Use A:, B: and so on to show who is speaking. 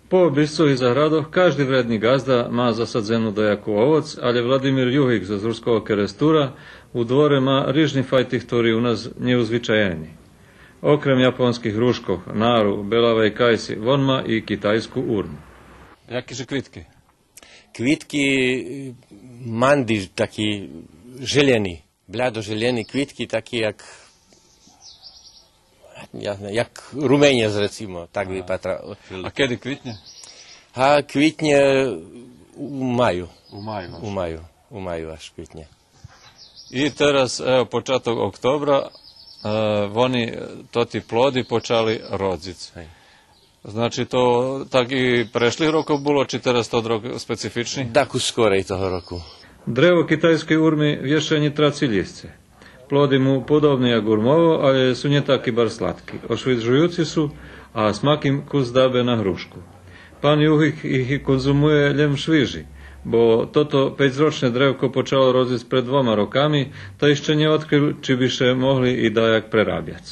A: Po Biscových záhradoch každý vredný gazda má zasadzenú dojakú ovoc, ale Vladimír Juhik zo Zurského Kerestúra u dvore má rýžny fajty, ktorý u nás neuzvyčajený. Okrem japonských rúškov, náru, belavej kajsi, on má i kitajskú urnu.
B: Jakéže kvitky?
C: Kvitky mandy, taký želený, bľado-želený, kvitky taký jak rumenec, recimo, tak vypadá.
B: A kedy kvitne?
C: A kvitne u maju. U maju až kvitne.
B: I teraz, evo, počatok oktobra, oni, ti plodi počali rodziť. Znači, to tak i prešlih rokov bolo, či teraz to rok specifičný?
C: Tak u skorej toho roku.
A: Drevo kitajskej urmy viešení traci lisce. Plody mu podobne jak urmovo, ale sú nie takí bar sladkí. Ošvižujúci sú a smak im kus dábe na hrušku. Pán Juhik ich konzumuje len v šviži, bo toto 5-ročné drevko počalo roziť pred 2 rokami, to ešte neodkryl, či by še mohli i dajak prerábiac.